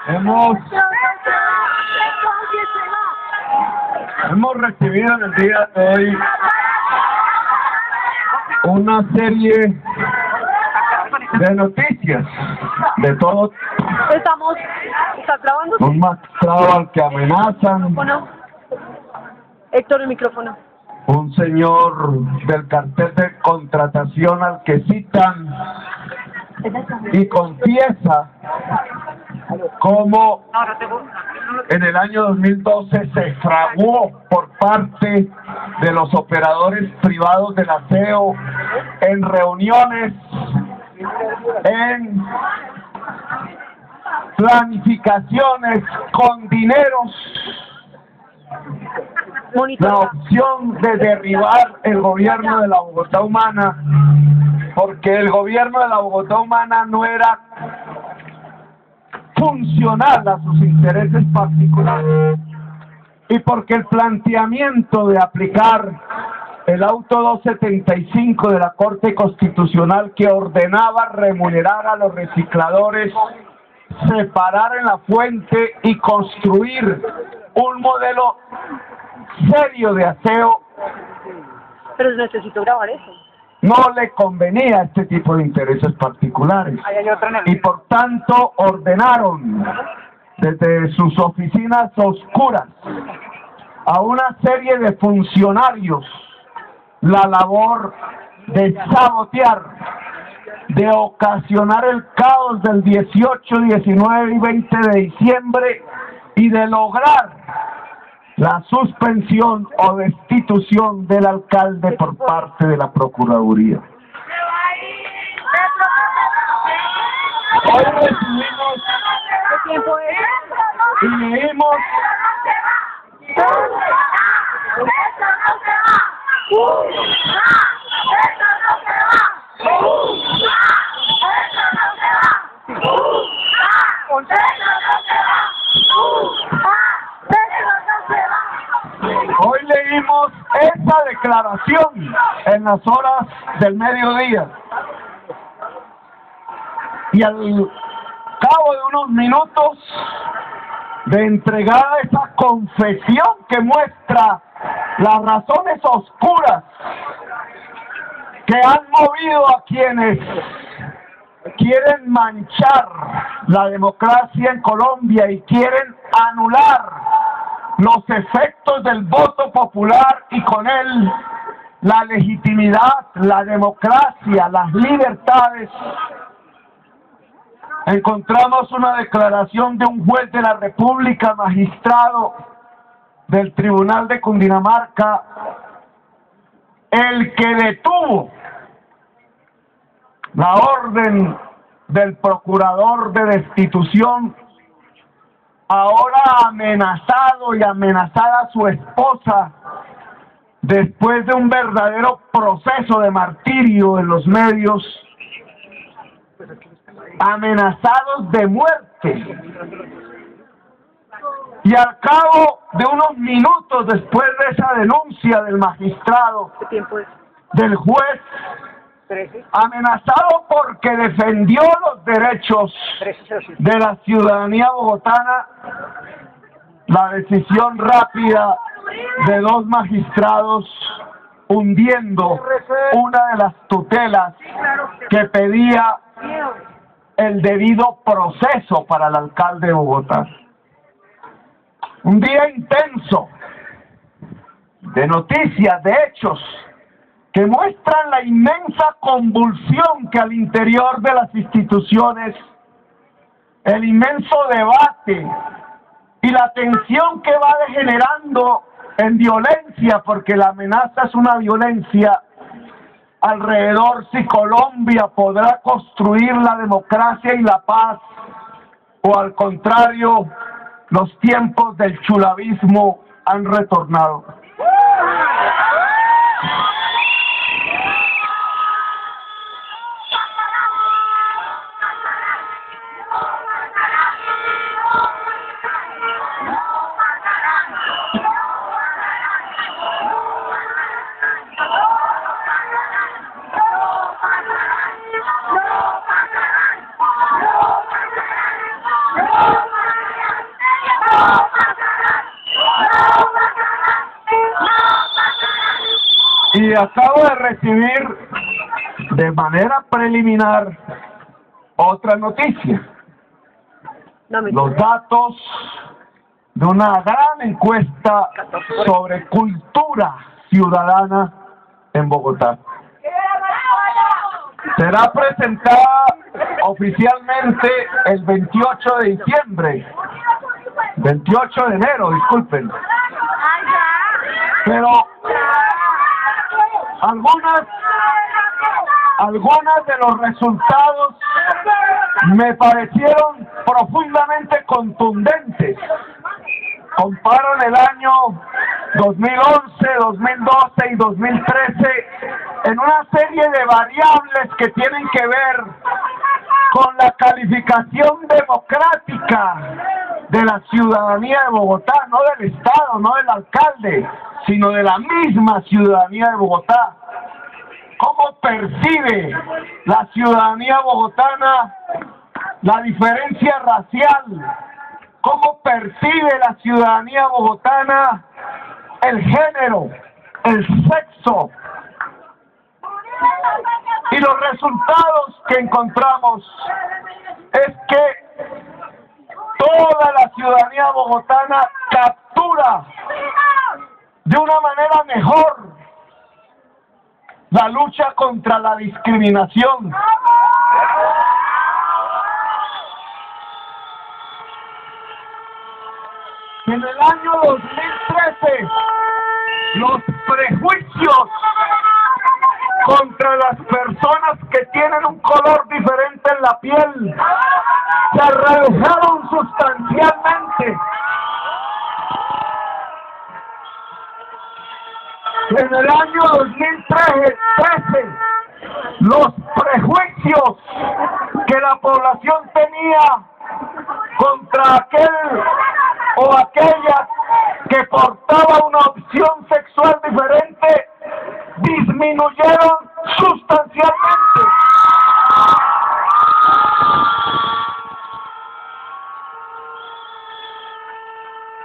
Hemos recibido en el día de hoy una serie de noticias de todo. ¿Estás grabando? Un magistrado al que amenazan, Micrófono. Héctor, el micrófono. un señor del cartel de contratación al que citan y confiesa cómo en el año 2012 se fraguó por parte de los operadores privados del aseo en reuniones, en planificaciones con dineros, la opción de derribar el gobierno de la Bogotá Humana, porque el gobierno de la Bogotá Humana no era funcional a sus intereses particulares, y porque el planteamiento de aplicar el auto 275 de la Corte Constitucional, que ordenaba remunerar a los recicladores, separar en la fuente y construir un modelo serio de aseo, Pero necesito grabar eso. no le convenía a este tipo de intereses particulares, y por tanto ordenaron desde sus oficinas oscuras a una serie de funcionarios la labor de sabotear, de ocasionar el caos del 18, 19 y 20 de diciembre y de lograr la suspensión o destitución del alcalde por parte de la Procuraduría. Hoy recibimos ¿Qué tiempo es? y leímos esa declaración en las horas del mediodía, y al cabo de unos minutos de entregar esa confesión que muestra las razones oscuras que han movido a quienes quieren manchar la democracia en Colombia y quieren anular los efectos del voto popular y con él la legitimidad, la democracia, las libertades, encontramos una declaración de un juez de la República, magistrado del Tribunal de Cundinamarca, el que detuvo la orden del procurador de destitución, ahora amenazado y amenazada a su esposa, después de un verdadero proceso de martirio en los medios, amenazados de muerte. Y al cabo de unos minutos después de esa denuncia del magistrado, ¿Qué tiempo es? del juez, 13. amenazado porque defendió los derechos 13:07. de la ciudadanía bogotana, la decisión rápida de dos magistrados hundiendo una de las tutelas que pedía el debido proceso para el alcalde de Bogotá. Un día intenso de noticias, de hechos que muestran la inmensa convulsión que al interior de las instituciones, el inmenso debate y la tensión que va degenerando en violencia, porque la amenaza es una violencia alrededor si Colombia podrá construir la democracia y la paz, o al contrario, los tiempos del chulavismo han retornado. porque acabo de recibir de manera preliminar otra noticia. Los datos de una gran encuesta sobre cultura ciudadana en Bogotá. Será presentada oficialmente el 28 de diciembre, 28 de enero, disculpen. Pero algunas de los resultados me parecieron profundamente contundentes. Comparo el año 2011, 2012 y 2013 en una serie de variables que tienen que ver con la calificación democrática de la ciudadanía de Bogotá, no del Estado, no del alcalde, sino de la misma ciudadanía de Bogotá. ¿Cómo percibe la ciudadanía bogotana la diferencia racial? ¿Cómo percibe la ciudadanía bogotana el género, el sexo? Y los resultados que encontramos es que toda la ciudadanía bogotana captura de una manera mejor la lucha contra la discriminación. En el año 2013, los prejuicios contra las personas que tienen un color diferente en la piel se redujeron sustancialmente. En el año 2013, los prejuicios que la población tenía contra aquel o aquella que portaba una opción sexual diferente disminuyeron sustancialmente.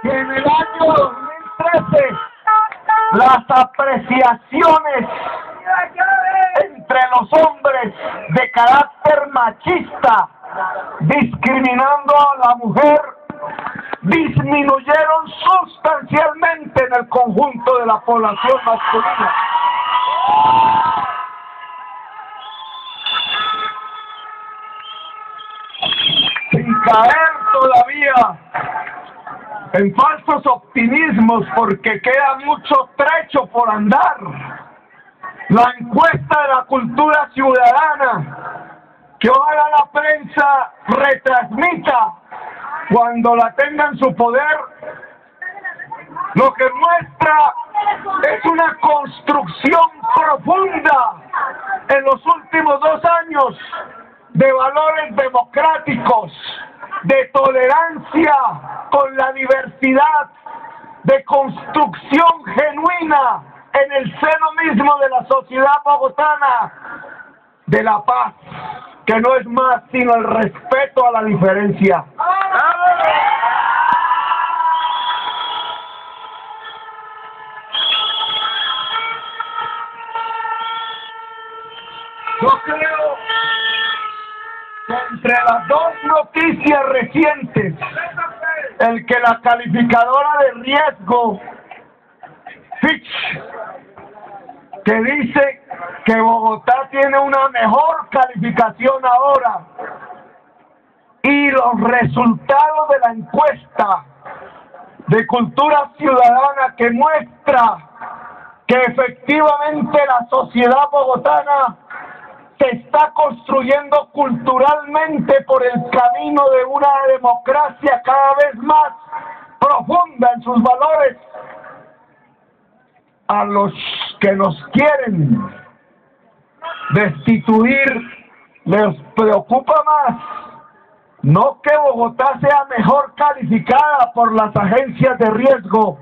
Y en el año 2013, las apreciaciones entre los hombres de carácter machista, discriminando a la mujer, disminuyeron sustancialmente en el conjunto de la población masculina. Sin caer todavía en falsos optimismos, porque queda mucho trecho por andar, la encuesta de la cultura ciudadana, que ojalá la prensa retransmita cuando la tenga en su poder, lo que muestra es una construcción profunda en los últimos 2 años de valores democráticos, de tolerancia con la diversidad, de construcción genuina en el seno mismo de la sociedad bogotana, de la paz, que no es más sino el respeto a la diferencia. Yo creo que entre las dos noticias recientes, el que la calificadora de riesgo Fitch, que dice que Bogotá tiene una mejor calificación ahora, y los resultados de la encuesta de cultura ciudadana que muestra que efectivamente la sociedad bogotana se está construyendo culturalmente por el camino de una democracia cada vez más profunda en sus valores. A los que nos quieren destituir les preocupa más no que Bogotá sea mejor calificada por las agencias de riesgo,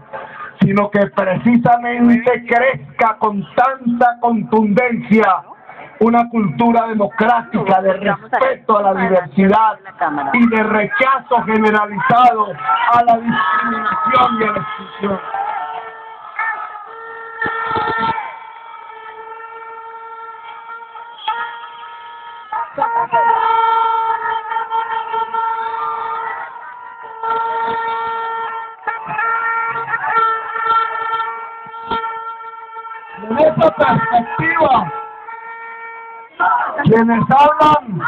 sino que precisamente crezca con tanta contundencia una cultura democrática de respeto a la diversidad y de rechazo generalizado a la discriminación y a la exclusión. En esta perspectiva, quienes hablan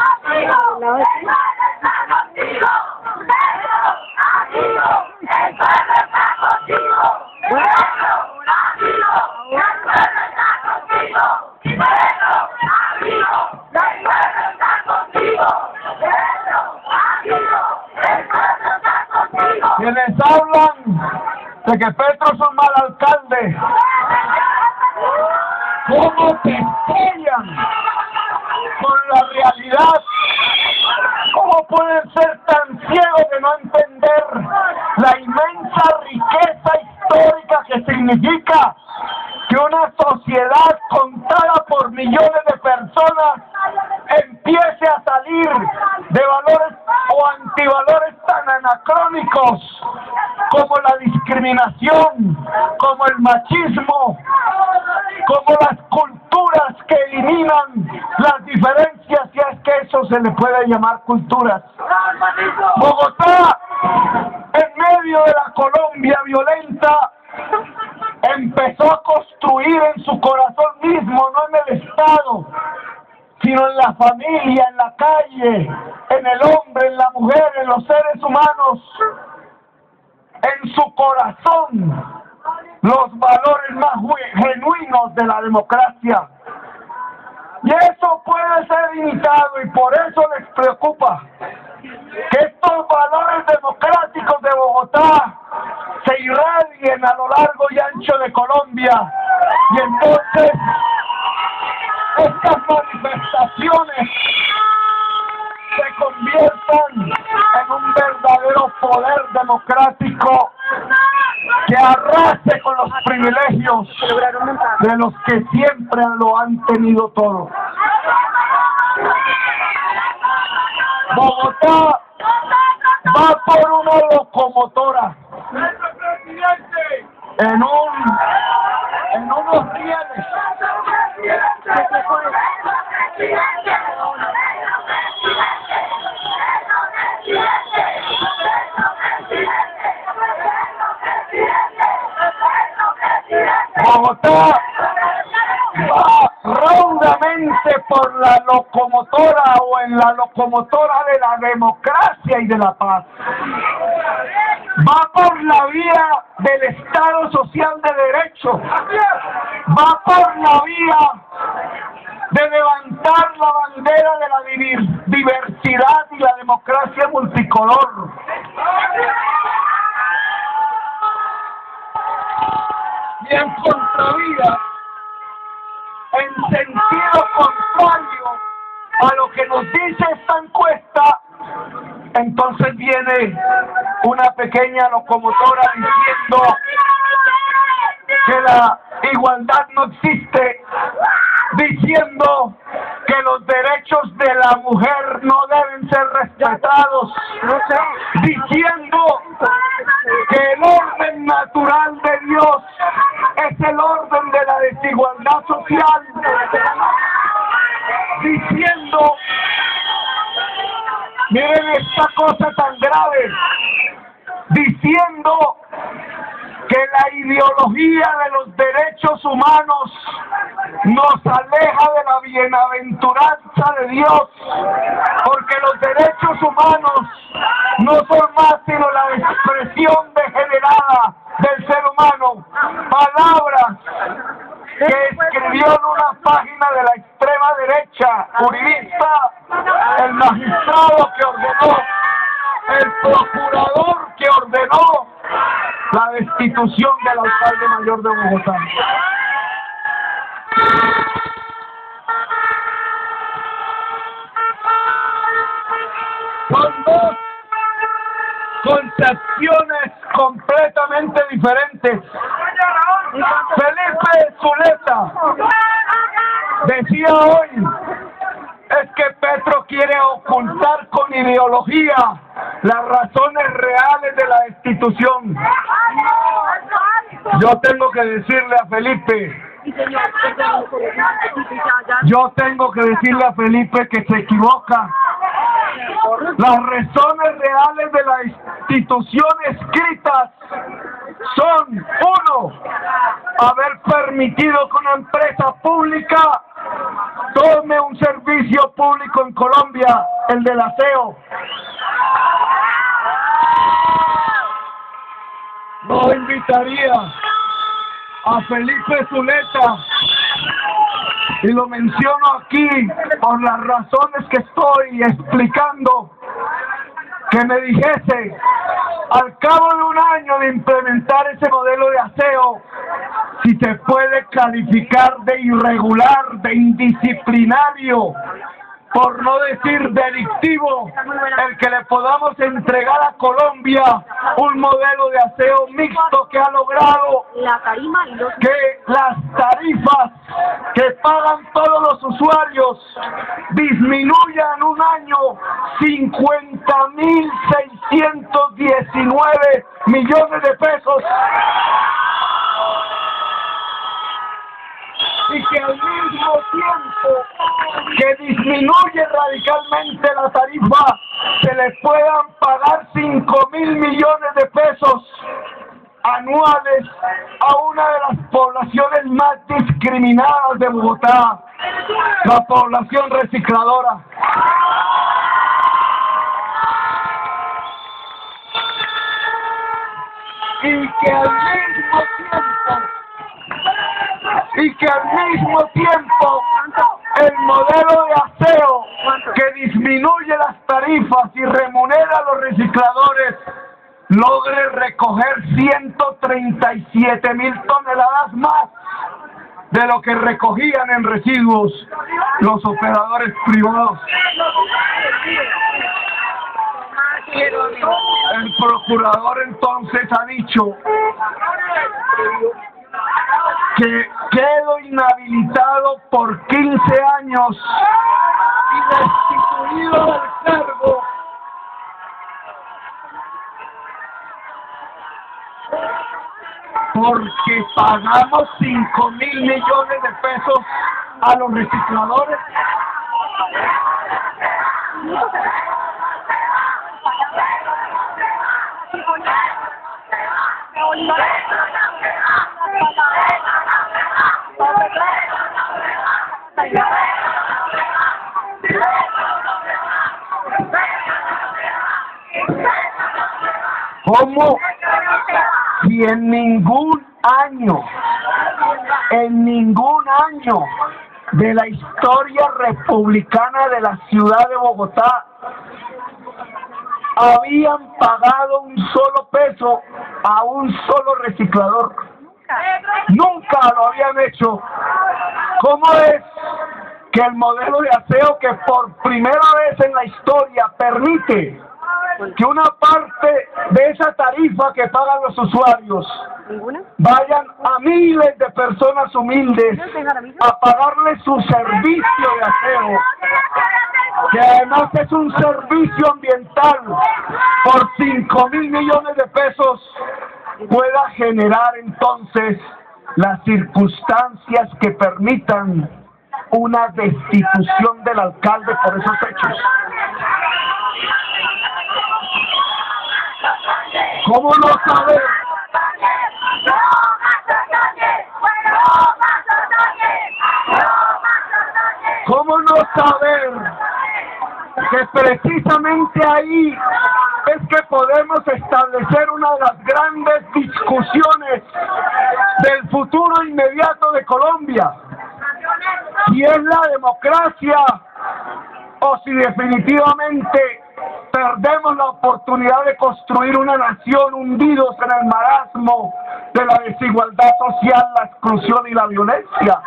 de que Petro es un mal alcalde, ¿cómo te estrellan con la realidad? ¿Cómo pueden ser tan ciegos de no entender la inmensa riqueza histórica que significa que una sociedad contada por millones de personas empiece a salir de valores o antivalores tan anacrónicos como la discriminación, como el machismo, como las culturas que eliminan las diferencias, si es que eso se le puede llamar culturas? Bogotá, en medio de la Colombia violenta, empezó a construir en su corazón mismo, no en el Estado, sino en la familia, en la calle, en el hombre, en la mujer, en los seres humanos, en su corazón, los valores más genuinos de la democracia. Y eso puede ser imitado, y por eso les preocupa que estos valores democráticos de Bogotá se irradien a lo largo y ancho de Colombia, y entonces estas manifestaciones se conviertan en un verdadero poder democrático que arrase con los privilegios de los que siempre lo han tenido todo. Bogotá va por una locomotora en unos rieles. Bogotá va raudamente por la locomotora o en la locomotora de la democracia y de la paz. Va por la vía del Estado social de derecho. Va por la vía de levantar la bandera de la diversidad y la democracia multicolor. Y en contravía, en sentido contrario a lo que nos dice esta encuesta, entonces viene una pequeña locomotora diciendo que la igualdad no existe, diciendo que los derechos de la mujer no deben ser respetados, diciendo que el orden natural de Dios es el orden de la desigualdad social, diciendo, miren esta cosa tan grave, diciendo que la ideología de los derechos humanos nos aleja de la bienaventuranza de Dios, porque los derechos humanos no son más sino la expresión degenerada del ser humano. Palabras que escribió en una página de la extrema derecha uribista el magistrado que ordenó, el procurador que ordenó la destitución del alcalde mayor de Bogotá. Son dos concepciones completamente diferentes. Felipe Zuleta decía hoy, es que Petro quiere ocultar con ideología las razones reales de la destitución. Yo tengo que decirle a Felipe Sí, señor, perdón, ya. Yo tengo que decirle a Felipe que se equivoca. Las razones reales de la institución escritas son: uno, haber permitido que una empresa pública tome un servicio público en Colombia, el del aseo. No invitaría a Felipe Zuleta, y lo menciono aquí por las razones que estoy explicando, que me dijese, al cabo de un año de implementar ese modelo de aseo, si se puede calificar de irregular, de indisciplinario, por no decir delictivo, el que le podamos entregar a Colombia un modelo de aseo mixto que ha logrado La tarima y los... que las tarifas que pagan todos los usuarios disminuyan un año 50.619 millones de pesos, y que al mismo tiempo que disminuye radicalmente la tarifa, se le puedan pagar 5.000 millones de pesos anuales a una de las poblaciones más discriminadas de Bogotá, la población recicladora. Y que al mismo tiempo el modelo de aseo que disminuye las tarifas y remunera a los recicladores logre recoger 137.000 toneladas más de lo que recogían en residuos los operadores privados. El procurador entonces ha dicho que quedo inhabilitado por 15 años y destituido del cargo porque pagamos 5.000 millones de pesos a los recicladores. ¿Cómo? Si en ningún año de la historia republicana de la ciudad de Bogotá habían pagado un solo peso a un solo reciclador? Nunca lo habían hecho. ¿Cómo es que el modelo de aseo que por primera vez en la historia permite que una parte de esa tarifa que pagan los usuarios vayan a miles de personas humildes a pagarle su servicio de aseo, que además es un servicio ambiental, por 5.000 millones de pesos, pueda generar entonces las circunstancias que permitan una destitución del alcalde por esos hechos? ¿Cómo no saber? ¿Cómo no saber que precisamente ahí es que podemos establecer una de las grandes discusiones del futuro inmediato de Colombia? Si es la democracia o si definitivamente perdemos la oportunidad de construir una nación hundidos en el marasmo de la desigualdad social, la exclusión y la violencia.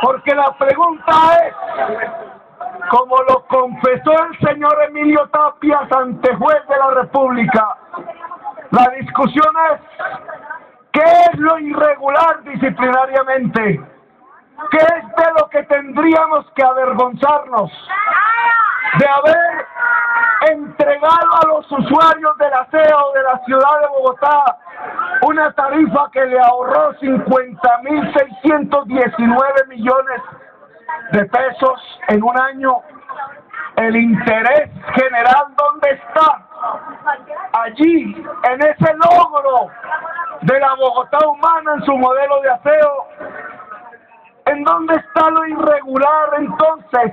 Porque la pregunta es, como lo confesó el señor Emilio Tapias ante juez de la República, la discusión es, ¿qué es lo irregular disciplinariamente? ¿Qué es de lo que tendríamos que avergonzarnos? De haber entregado a los usuarios del aseo de la ciudad de Bogotá una tarifa que le ahorró 50.619 millones de pesos en un año. El interés general, ¿dónde está? Allí, en ese logro de la Bogotá humana en su modelo de aseo. ¿En dónde está lo irregular entonces?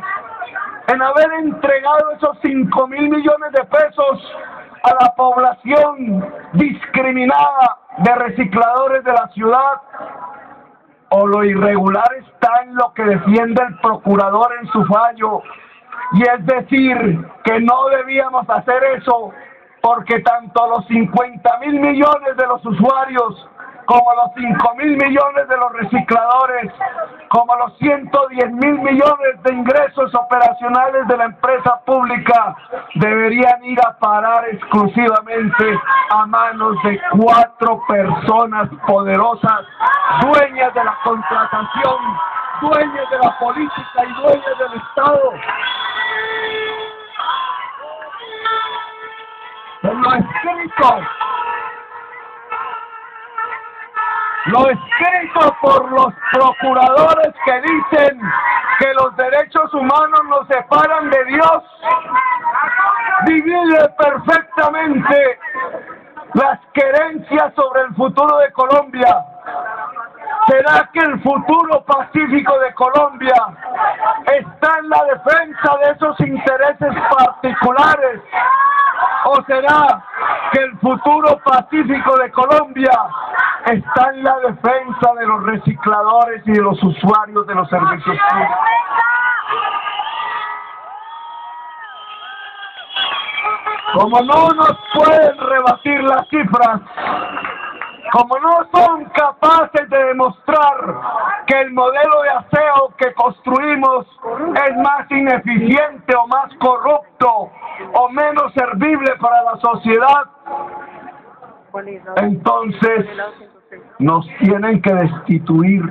En haber entregado esos 5.000 millones de pesos a la población discriminada de recicladores de la ciudad. ¿O lo irregular está en lo que defiende el procurador en su fallo? Y es decir, que no debíamos hacer eso porque tanto los 50.000 millones de los usuarios, como los 5.000 millones de los recicladores, como los 110.000 millones de ingresos operacionales de la empresa pública, deberían ir a parar exclusivamente a manos de 4 personas poderosas, dueñas de la contratación, dueñas de la política y dueñas del Estado. Lo escrito por los procuradores que dicen que los derechos humanos nos separan de Dios, divide perfectamente las querencias sobre el futuro de Colombia. ¿Será que el futuro pacífico de Colombia está en la defensa de esos intereses particulares? ¿O será que el futuro pacífico de Colombia está en la defensa de los recicladores y de los usuarios de los servicios públicos? Como no nos pueden rebatir las cifras, como no son capaces de demostrar que el modelo de aseo que construimos es más ineficiente o más corrupto o menos servible para la sociedad, entonces nos tienen que destituir,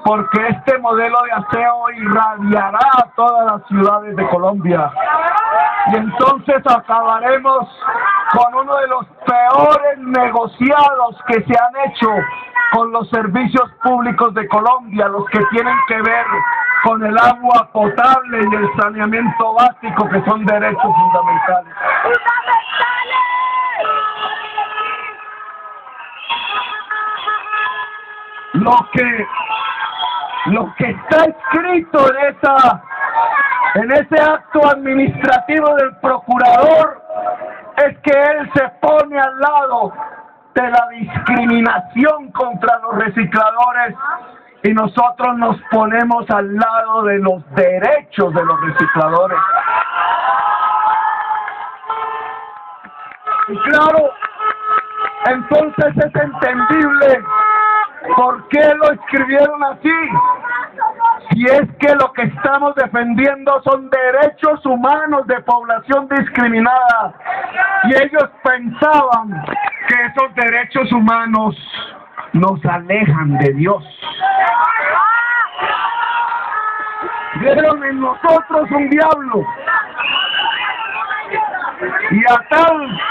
porque este modelo de aseo irradiará a todas las ciudades de Colombia. Y entonces acabaremos con uno de los peores negociados que se han hecho con los servicios públicos de Colombia, los que tienen que ver con el agua potable y el saneamiento básico, que son derechos fundamentales. Lo que está escrito en ese acto administrativo del procurador es que él se pone al lado de la discriminación contra los recicladores y nosotros nos ponemos al lado de los derechos de los recicladores. Y claro, entonces es entendible por qué lo escribieron así. Si es que lo que estamos defendiendo son derechos humanos de población discriminada, y ellos pensaban que esos derechos humanos nos alejan de Dios. Vieron en nosotros un diablo, y a tal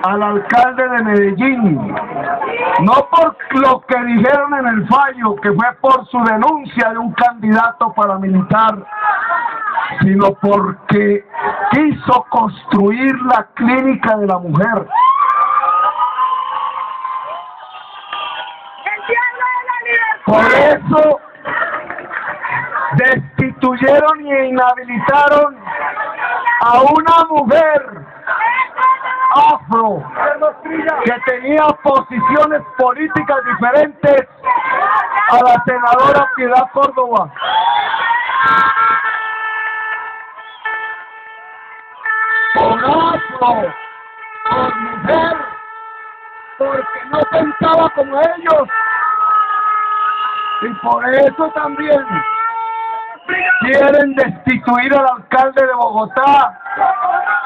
al alcalde de Medellín, no por lo que dijeron en el fallo, que fue por su denuncia de un candidato paramilitar, sino porque quiso construir la clínica de la mujer. Por eso destituyeron e inhabilitaron a una mujer afro que tenía posiciones políticas diferentes a la senadora Piedad Córdoba. Por afro, por mujer, porque no pensaba como ellos, y por eso también quieren destituir al alcalde de Bogotá,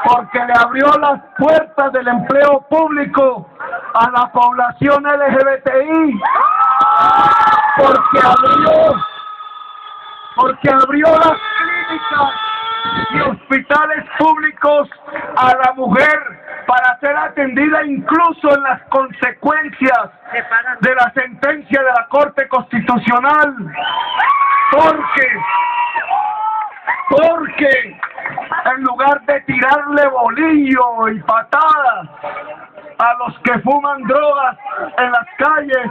porque le abrió las puertas del empleo público a la población LGBTI, porque abrió las clínicas y hospitales públicos a la mujer para ser atendida incluso en las consecuencias de la sentencia de la Corte Constitucional, porque en lugar de tirarle bolillo y patadas a los que fuman drogas en las calles,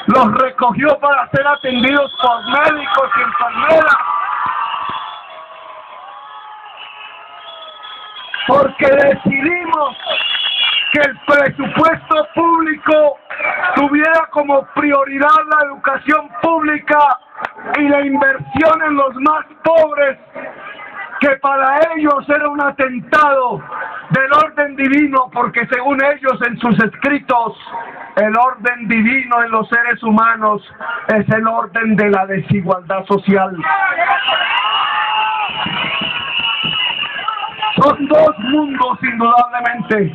los recogió para ser atendidos por médicos y enfermeras. Porque decidimos que el presupuesto público tuviera como prioridad la educación pública y la inversión en los más pobres, que para ellos era un atentado del orden divino, porque según ellos en sus escritos, el orden divino en los seres humanos es el orden de la desigualdad social. Son dos mundos, indudablemente.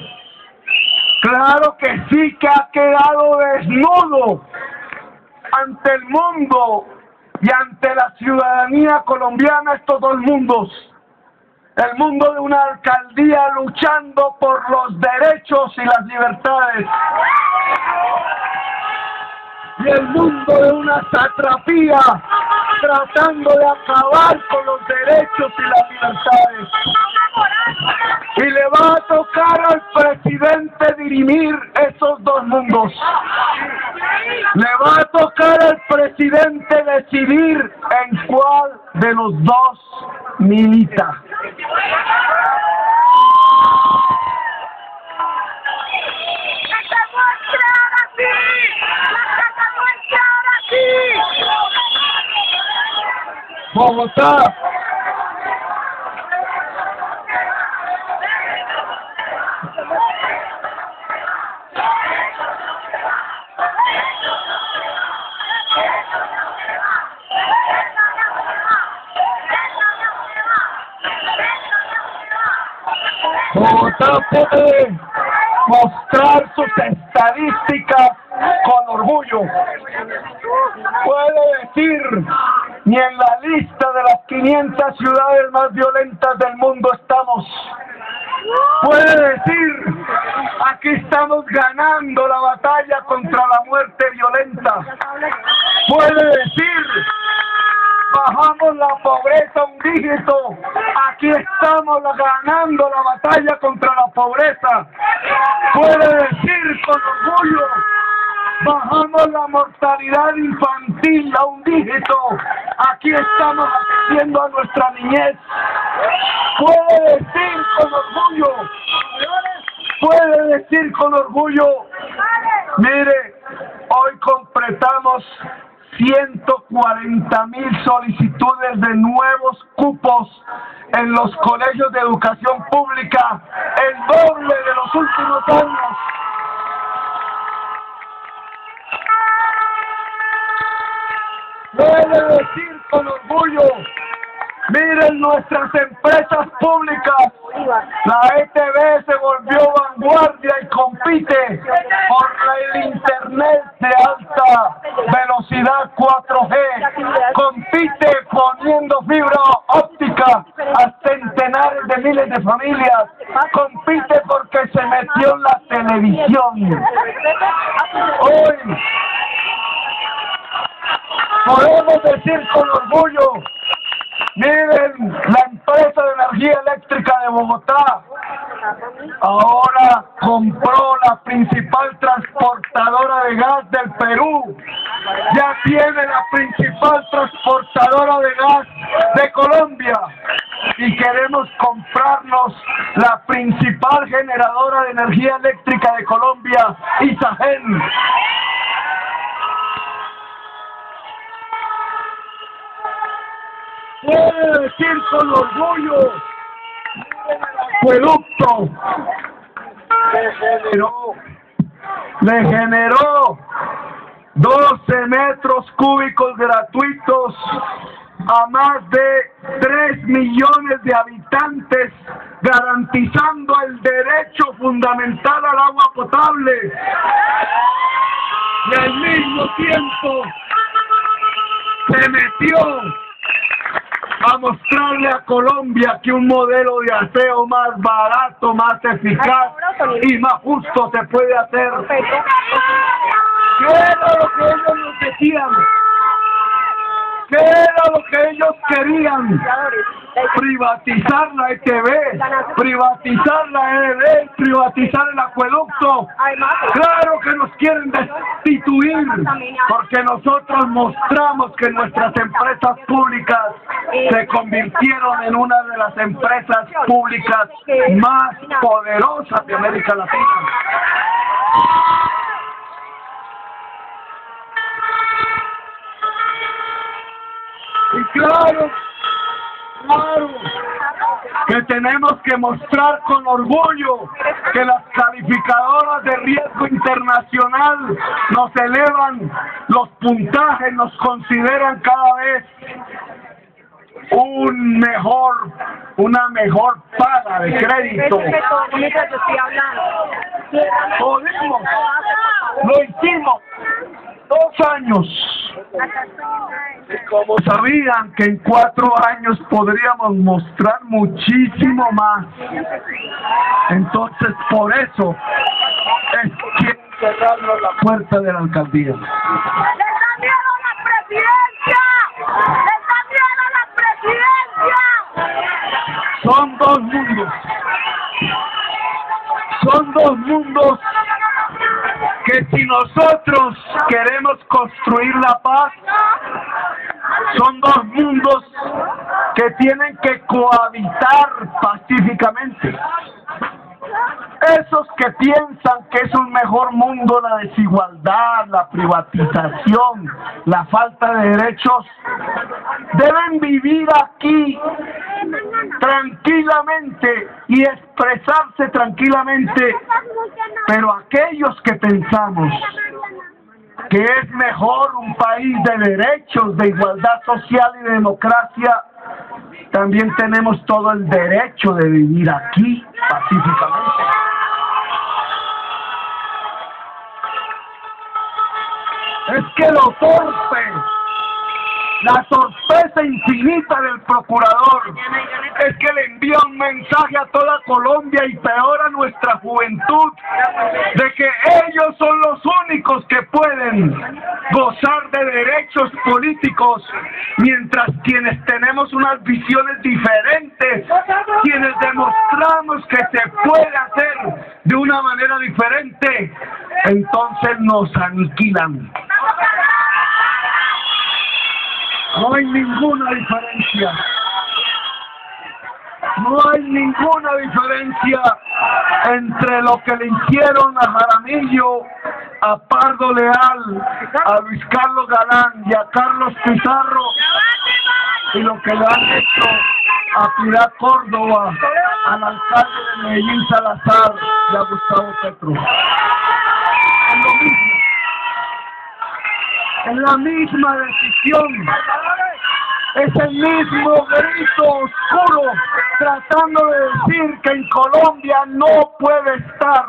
Claro que sí, que ha quedado desnudo ante el mundo y ante la ciudadanía colombiana estos dos mundos. El mundo de una alcaldía luchando por los derechos y las libertades. Y el mundo de una satrapía tratando de acabar con los derechos y las libertades. Y le va a tocar al presidente dirimir esos dos mundos. Le va a tocar al presidente decidir en cuál de los dos milita. Bogotá. Bogotá puede mostrar sus estadísticas con orgullo. Puede decir, ni en la lista de las 500 ciudades más violentas del mundo estamos. Puede decir, aquí estamos ganando la batalla contra la muerte violenta. Puede decir, bajamos la pobreza un dígito. Aquí estamos ganando la batalla contra la pobreza. Puede decir con orgullo, bajamos la mortalidad infantil a un dígito. Aquí estamos atendiendo a nuestra niñez. Puede decir con orgullo, mire, hoy completamos 140.000 solicitudes de nuevos cupos en los colegios de educación pública, el doble de los últimos años. Puede decir con orgullo, miren nuestras empresas públicas, la ETV se volvió vanguardia y compite por el internet de alta velocidad 4G, compite poniendo fibra óptica a centenares de miles de familias, compite porque se metió en la televisión. Hoy podemos decir con orgullo, miren, la empresa de energía eléctrica de Bogotá ahora compró la principal transportadora de gas del Perú. Ya tiene la principal transportadora de gas de Colombia. Y queremos comprarnos la principal generadora de energía eléctrica de Colombia, Isagen. Puede decir con orgullo, el acueducto le generó 12 metros cúbicos gratuitos a más de 3 millones de habitantes, garantizando el derecho fundamental al agua potable. Y al mismo tiempo se metió a mostrarle a Colombia que un modelo de aseo más barato, más eficaz y más justo se puede hacer. ¿Qué era lo que ellos nos decían? ¿Qué era lo que ellos querían? Privatizar la ETV, privatizar la ED, privatizar el acueducto. Claro que nos quieren destituir, porque nosotros mostramos que nuestras empresas públicas se convirtieron en una de las empresas públicas más poderosas de América Latina. Y claro que tenemos que mostrar con orgullo que las calificadoras de riesgo internacional nos elevan los puntajes, nos consideran cada vez una mejor paga de crédito. Podemos, lo hicimos 2 años. Y como sabían que en 4 años podríamos mostrar muchísimo más, entonces por eso es que cerrarnos la puerta de la alcaldía. ¡Les da miedo la presidencia! ¡Les da miedo la presidencia! Son dos mundos. Son dos mundos que si nosotros queremos construir la paz, son dos mundos que tienen que cohabitar pacíficamente. Esos que piensan que es un mejor mundo la desigualdad, la privatización, la falta de derechos, deben vivir aquí tranquilamente y expresarse tranquilamente, pero aquellos que pensamos que es mejor un país de derechos, de igualdad social y de democracia, también tenemos todo el derecho de vivir aquí pacíficamente. Es que lo torpe, la torpeza infinita del procurador, es que le envía un mensaje a toda Colombia y peor a nuestra juventud, de que ellos son los únicos que pueden gozar de derechos políticos, mientras quienes tenemos unas visiones diferentes, quienes demostramos que se puede hacer de una manera diferente, entonces nos aniquilan. No hay ninguna diferencia. No hay ninguna diferencia entre lo que le hicieron a Jaramillo, a Pardo Leal, a Luis Carlos Galán y a Carlos Pizarro, y lo que le han hecho a Piedad Córdoba, al alcalde de Medellín Salazar y a Gustavo Petro. Es lo mismo. Es la misma decisión, es el mismo grito oscuro tratando de decir que en Colombia no puede estar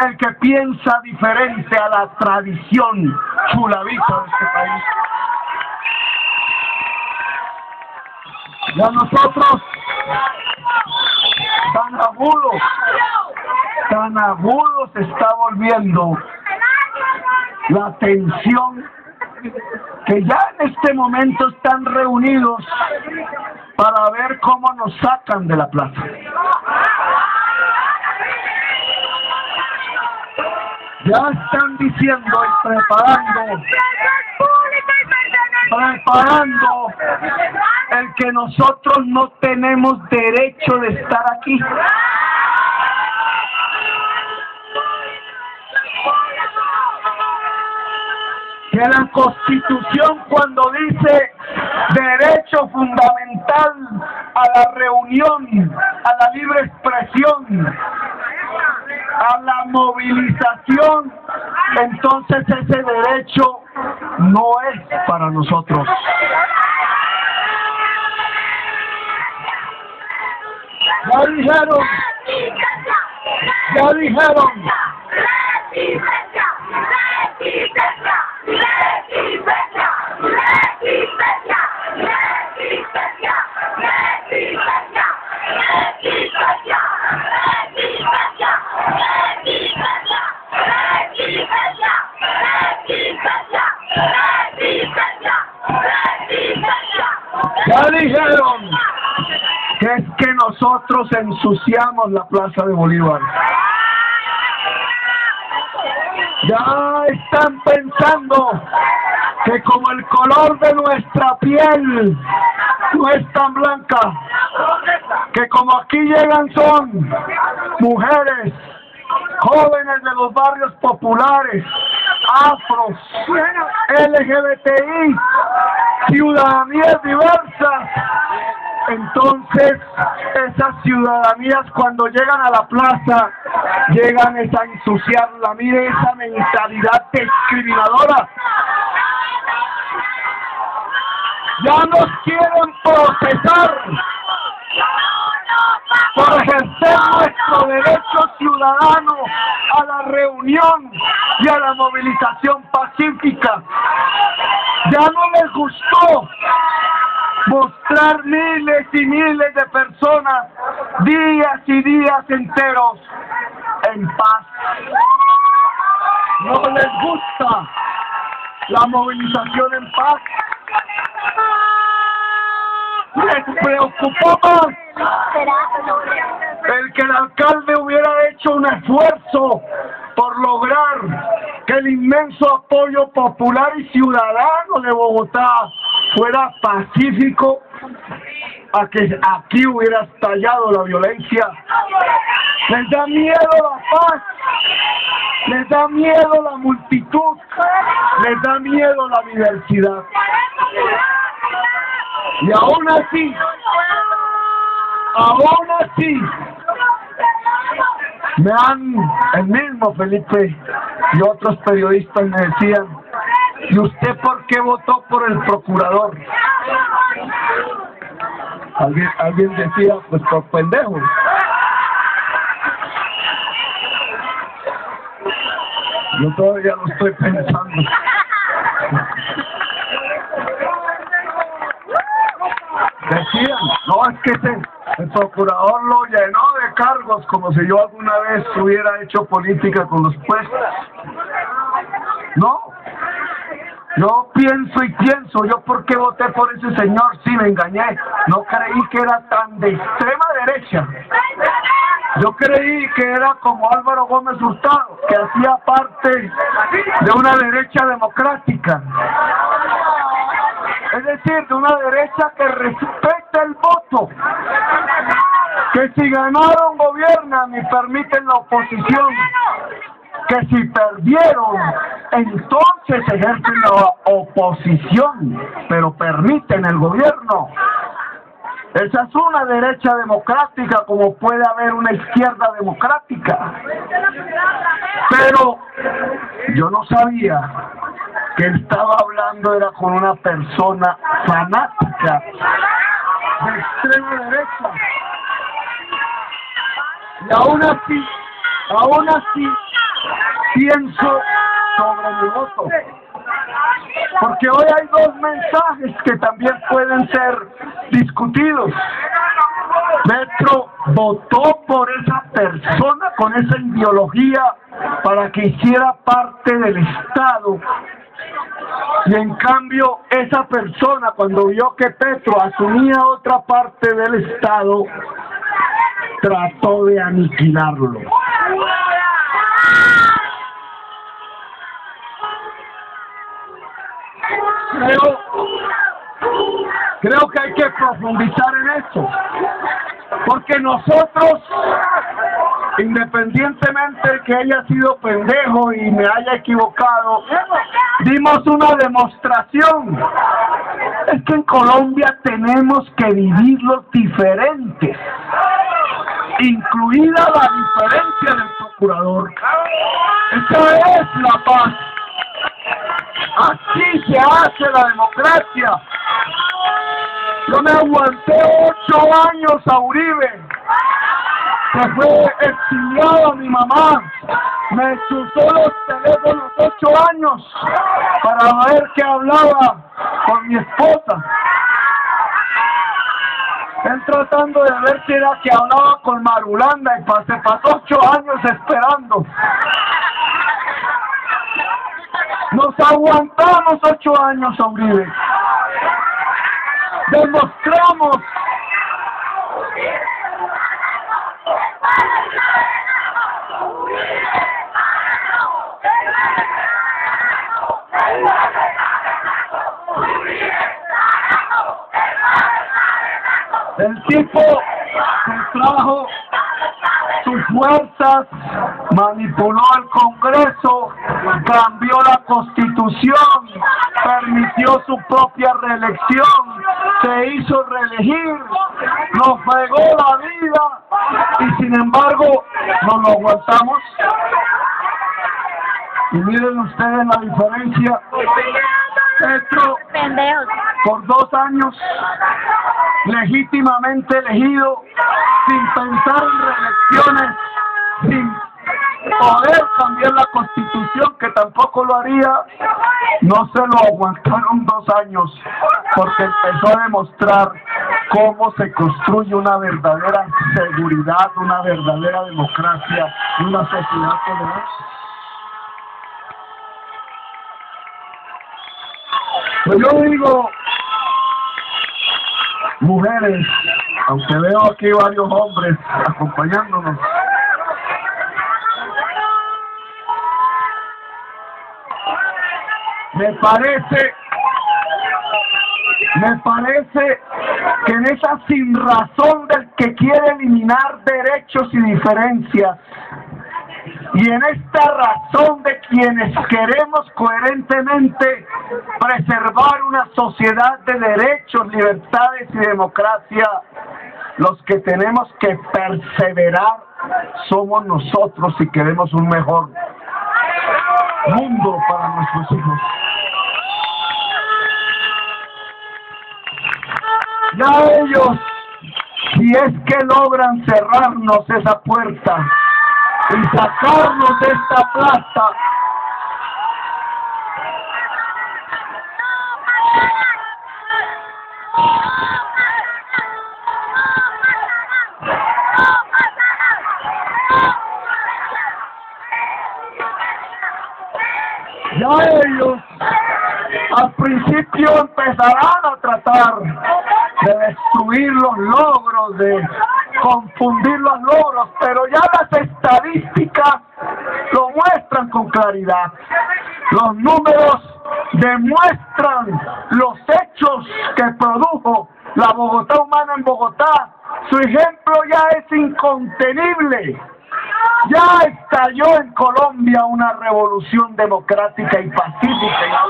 el que piensa diferente a la tradición chulavista de este país. Y a nosotros, tan agudo se está volviendo la tensión, que ya en este momento están reunidos para ver cómo nos sacan de la plaza. Ya están diciendo y preparando el que nosotros no tenemos derecho de estar aquí. Que la Constitución, cuando dice derecho fundamental a la reunión, a la libre expresión, a la movilización, entonces ese derecho no es para nosotros. Ya dijeron. nosotros ensuciamos la Plaza de Bolívar. Ya están pensando que como el color de nuestra piel no es tan blanca, que como aquí llegan son mujeres, jóvenes de los barrios populares, afros, LGBTI, ciudadanías diversas. Entonces, esas ciudadanías cuando llegan a la plaza, llegan a ensuciarla. Mire esa mentalidad discriminadora. Ya nos quieren procesar por ejercer nuestro derecho ciudadano a la reunión y a la movilización pacífica. Ya no les gustó mostrar miles y miles de personas días y días enteros en paz. No les gusta la movilización en paz. Les preocupó más el que el alcalde hubiera hecho un esfuerzo por lograr que el inmenso apoyo popular y ciudadano de Bogotá fuera pacífico, a que aquí hubiera estallado la violencia. Les da miedo la paz, les da miedo la multitud, les da miedo la diversidad. Y aún así, el mismo Felipe y otros periodistas me decían, ¿y usted por qué votó por el procurador? Alguien decía, pues por pendejo. Yo todavía lo estoy pensando. Decían, no, es que el procurador lo llenó de cargos como si yo alguna vez hubiera hecho política con los puestos. No, yo pienso, yo por qué voté por ese señor, sí me engañé, no creí que era tan de extrema derecha. Yo creí que era como Álvaro Gómez Hurtado, que hacía parte de una derecha democrática. Es decir, de una derecha que respeta el voto, que si ganaron gobiernan y permiten la oposición, que si perdieron entonces ejercen la oposición, pero permiten el gobierno. Esa es una derecha democrática, como puede haber una izquierda democrática. Pero yo no sabía que él estaba hablando era con una persona fanática de extrema derecha. Y aún así pienso sobre mi voto. Porque hoy hay dos mensajes que también pueden ser discutidos. Petro votó por esa persona con esa ideología para que hiciera parte del Estado. Y en cambio, esa persona, cuando vio que Petro asumía otra parte del Estado, trató de aniquilarlo. Creo que hay que profundizar en eso, porque nosotros, independientemente de que haya sido pendejo y me haya equivocado, dimos una demostración. Es que en Colombia tenemos que vivirlos diferentes, incluida la diferencia del procurador. Esa es la paz. Así se hace la democracia. Yo me aguanté 8 años a Uribe, que fue exiliado a mi mamá. Me chuzó los teléfonos 8 años para ver que hablaba con mi esposa. Él tratando de ver si era que hablaba con Marulanda, y se pasó 8 años esperando. Nos aguantamos 8 años a Uribe. El tipo que trajo sus fuerzas, manipuló el Congreso, cambió la Constitución, permitió su propia reelección, se hizo reelegir, nos fregó la vida y sin embargo nos lo aguantamos. Y miren ustedes la diferencia. Petro, por 2 años, legítimamente elegido, sin pensar en reelecciones, sin poder cambiar la Constitución, que tampoco lo haría, no se lo aguantaron 2 años, porque empezó a demostrar cómo se construye una verdadera seguridad, una verdadera democracia y una sociedad tolerante. Pues yo digo, mujeres, aunque veo aquí varios hombres acompañándonos, me parece que en esa sinrazón del que quiere eliminar derechos y diferencias, y en esta razón de quienes queremos coherentemente preservar una sociedad de derechos, libertades y democracia, los que tenemos que perseverar somos nosotros si queremos un mejor mundo para nuestros hijos. Ya ellos, si es que logran cerrarnos esa puerta y sacarnos de esta plaza, ya ellos al principio empezarán a tratar de destruir los logros, de confundir los logros, pero ya las estadísticas lo muestran con claridad. Los números demuestran los hechos que produjo la Bogotá humana en Bogotá. Su ejemplo ya es incontenible. Ya estalló en Colombia una revolución democrática y pacífica.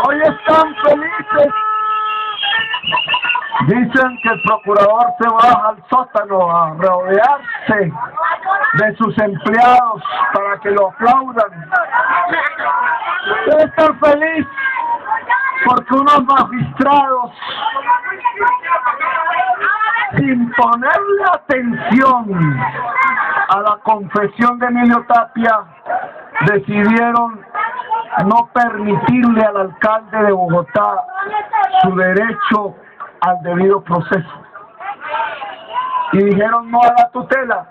Hoy están felices. Dicen que el procurador se baja al sótano a rodearse de sus empleados para que lo aplaudan. Debe estar feliz porque unos magistrados, sin ponerle atención a la confesión de Emilio Tapia, decidieron no permitirle al alcalde de Bogotá su derecho al debido proceso. Y dijeron no a la tutela.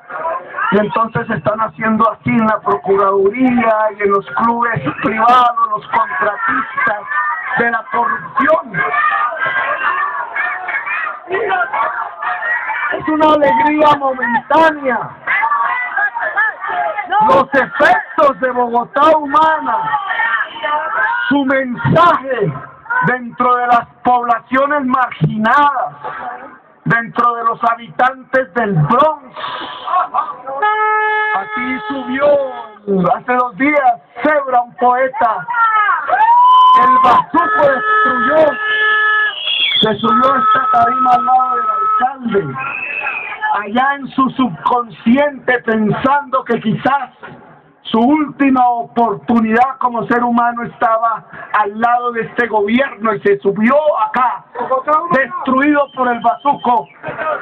Y entonces están haciendo así en la Procuraduría y en los clubes privados, los contratistas de la corrupción. Es una alegría momentánea. Los efectos de Bogotá humana, su mensaje dentro de las poblaciones marginadas, dentro de los habitantes del Bronx. Aquí subió hace 2 días Zebra, un poeta. El bazuco destruyó, se subió a esta tarima al lado del alcalde, allá en su subconsciente, pensando que quizás su última oportunidad como ser humano estaba al lado de este gobierno, y se subió acá, destruido por el bazuco,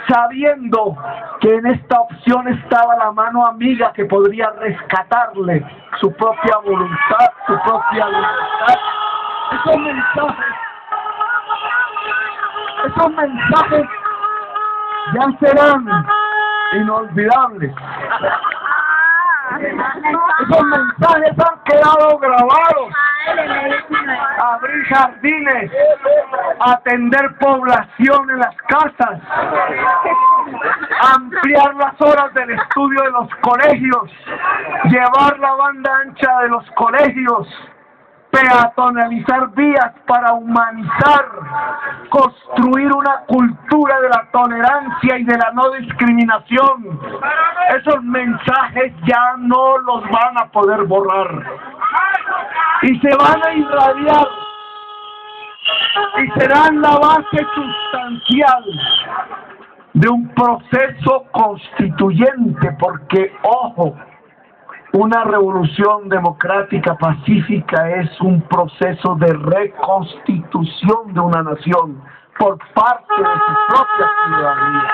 sabiendo que en esta opción estaba la mano amiga que podría rescatarle su propia voluntad, su propia libertad. Esos mensajes ya serán inolvidables. Esos mensajes han quedado grabados abrir jardines, atender población en las casas, ampliar las horas del estudio de los colegios, llevar la banda ancha de los colegios, peatonalizar vías para humanizar, construir una cultura de la tolerancia y de la no discriminación. Esos mensajes ya no los van a poder borrar y se van a irradiar y serán la base sustancial de un proceso constituyente, porque, ojo, una revolución democrática pacífica es un proceso de reconstitución de una nación por parte de su propia ciudadanía.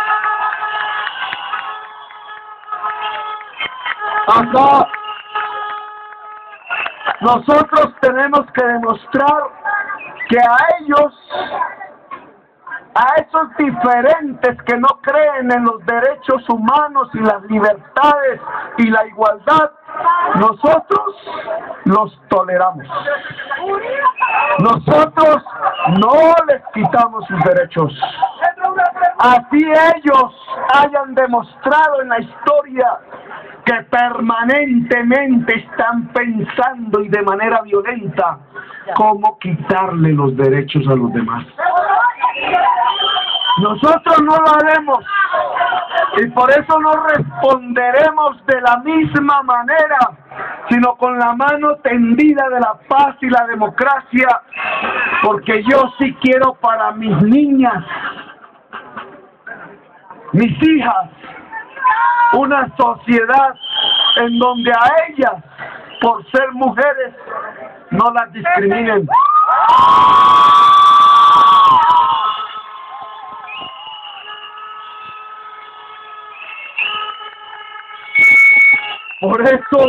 Acá nosotros tenemos que demostrar que a ellos, a esos diferentes que no creen en los derechos humanos y las libertades y la igualdad, nosotros los toleramos. Nosotros no les quitamos sus derechos. Así ellos hayan demostrado en la historia que permanentemente están pensando y de manera violenta cómo quitarle los derechos a los demás. Nosotros no lo haremos y por eso no responderemos de la misma manera, sino con la mano tendida de la paz y la democracia, porque yo sí quiero para mis niñas, mis hijas, una sociedad en donde a ellas, por ser mujeres, no las discriminen. Por eso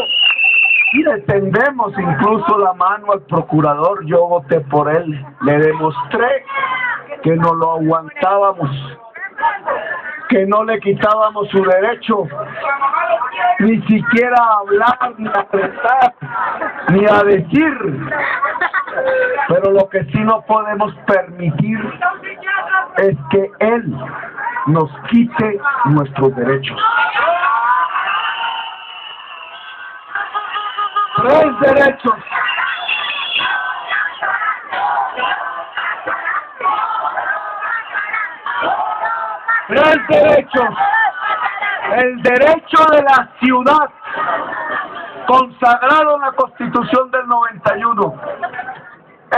le tendemos incluso la mano al procurador. Yo voté por él, le demostré que no lo aguantábamos, que no le quitábamos su derecho, ni siquiera a hablar, ni a apretar, ni a decir. Pero lo que sí no podemos permitir es que él nos quite nuestros derechos. 3 derechos. Tres derechos. El derecho de la ciudad, consagrado en la Constitución del 91.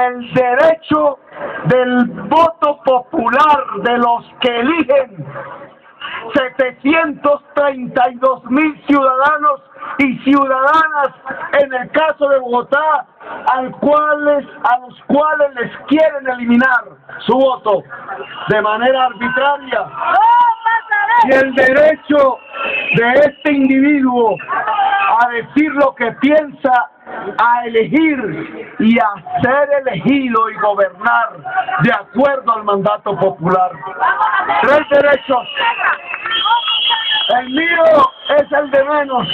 El derecho del voto popular de los que eligen 732.000 ciudadanos y ciudadanas en el caso de Bogotá, a los cuales les quieren eliminar su voto de manera arbitraria. Y el derecho de este individuo a decir lo que piensa, a elegir y a ser elegido y gobernar de acuerdo al mandato popular. 3 derechos. El mío es el de menos.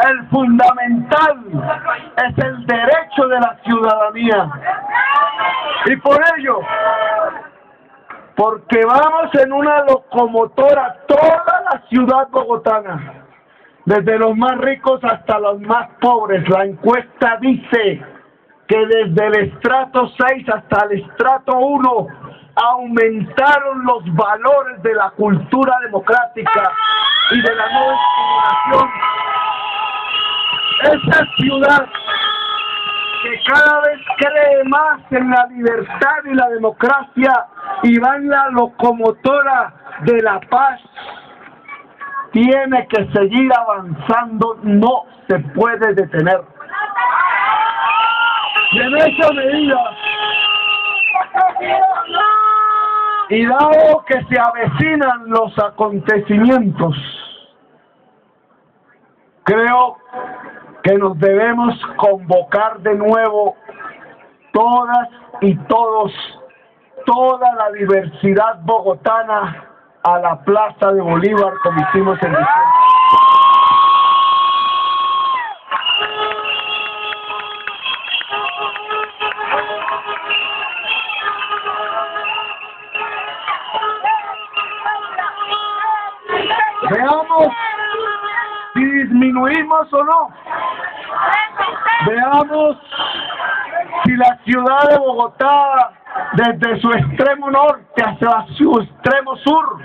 El fundamental es el derecho de la ciudadanía. Y por ello, porque vamos en una locomotora, toda la ciudad bogotana, desde los más ricos hasta los más pobres. La encuesta dice que desde el estrato 6 hasta el estrato 1 aumentaron los valores de la cultura democrática y de la no discriminación. Esa ciudad que cada vez cree más en la libertad y la democracia y va en la locomotora de la paz, tiene que seguir avanzando, no se puede detener. Y en esa medida, y dado que se avecinan los acontecimientos, creo que nos debemos convocar de nuevo todas y todos, toda la diversidad bogotana a la Plaza de Bolívar, como hicimos en diciembre. Veamos si disminuimos o no. Veamos si la ciudad de Bogotá, desde su extremo norte hacia su extremo sur,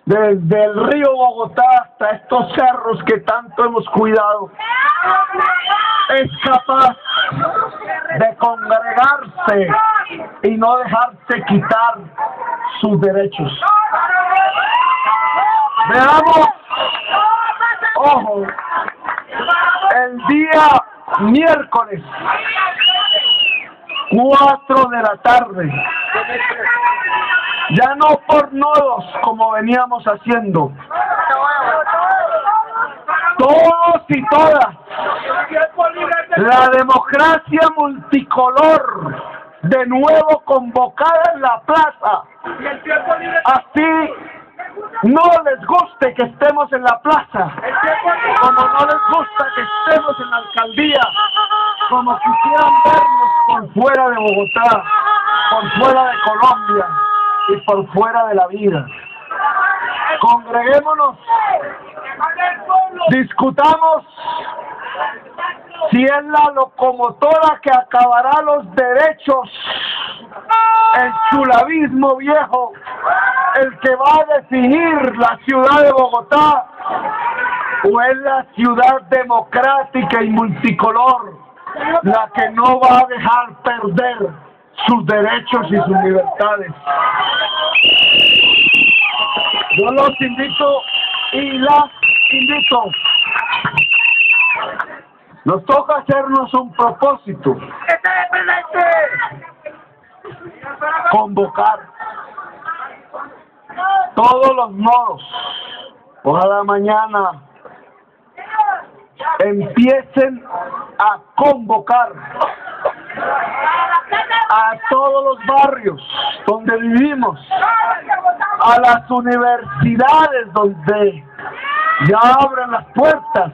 desde el río Bogotá hasta estos cerros que tanto hemos cuidado, es capaz de congregarse y no dejarse quitar sus derechos. Veamos, ojo, el día miércoles, 4 de la tarde, ya no por nodos como veníamos haciendo, todos y todas, la democracia multicolor de nuevo convocada en la plaza. Así no les guste que estemos en la plaza, como no les gusta que estemos en la alcaldía, como quisieran vernos por fuera de Bogotá, por fuera de Colombia y por fuera de la vida. Congreguémonos, discutamos si es la locomotora que acabará los derechos, el chulavismo viejo, el que va a definir la ciudad de Bogotá, o es la ciudad democrática y multicolor la que no va a dejar perder sus derechos y sus libertades. Yo los invito y las invito. Nos toca hacernos un propósito. Convocar todos los nodos. Ojalá mañana empiecen a convocar a todos los barrios donde vivimos, a las universidades donde ya abren las puertas,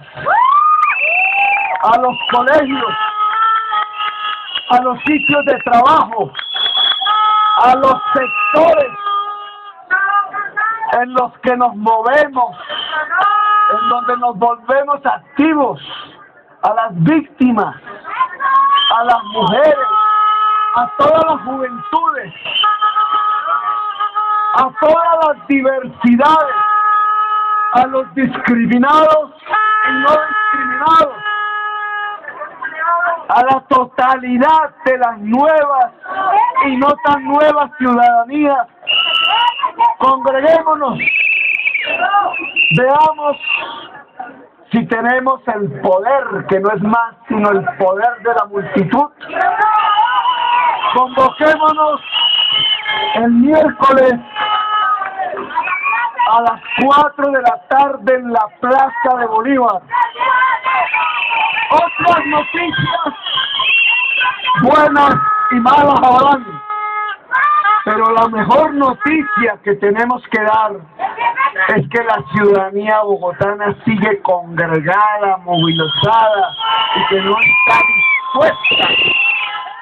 a los colegios, a los sitios de trabajo, a los sectores en los que nos movemos, en donde nos volvemos activos, a las víctimas, a las mujeres, a todas las juventudes, a todas las diversidades, a los discriminados y no discriminados, a la totalidad de las nuevas y no tan nuevas ciudadanías. Congreguémonos, veamos si tenemos el poder, que no es más sino el poder de la multitud. Convoquémonos el miércoles a las 4 de la tarde en la Plaza de Bolívar. Otras noticias buenas y malas habrán, pero la mejor noticia que tenemos que dar es que la ciudadanía bogotana sigue congregada, movilizada y que no está dispuesta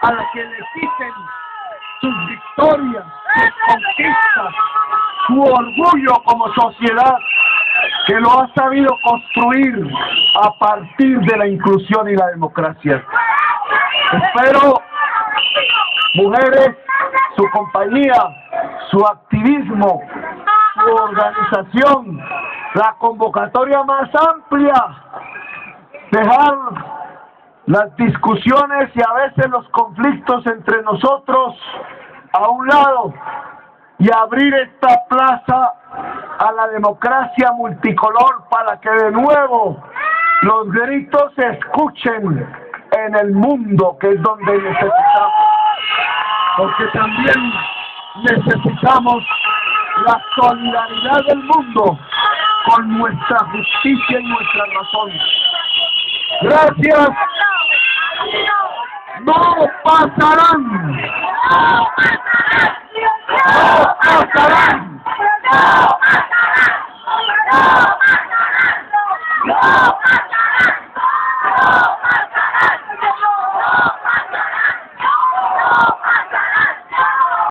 a que le quiten sus victorias, sus conquistas, su orgullo como sociedad, que lo ha sabido construir a partir de la inclusión y la democracia. Espero, mujeres, su compañía, su activismo, su organización, la convocatoria más amplia, dejar las discusiones y a veces los conflictos entre nosotros a un lado y abrir esta plaza a la democracia multicolor para que de nuevo los gritos se escuchen en el mundo, que es donde necesitamos, porque también necesitamos la solidaridad del mundo con nuestra justicia y nuestra razón. Gracias. No pasarán. No pasarán. No pasarán. No pasarán. No pasarán.